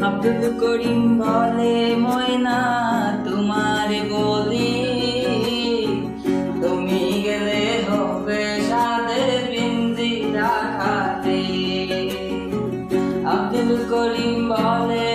আব্দুল করিম বলে ময়না তোমারে বলি, তুমি গেলে হবে সাদের পিঞ্জিরা খালি। আব্দুল করিম বলে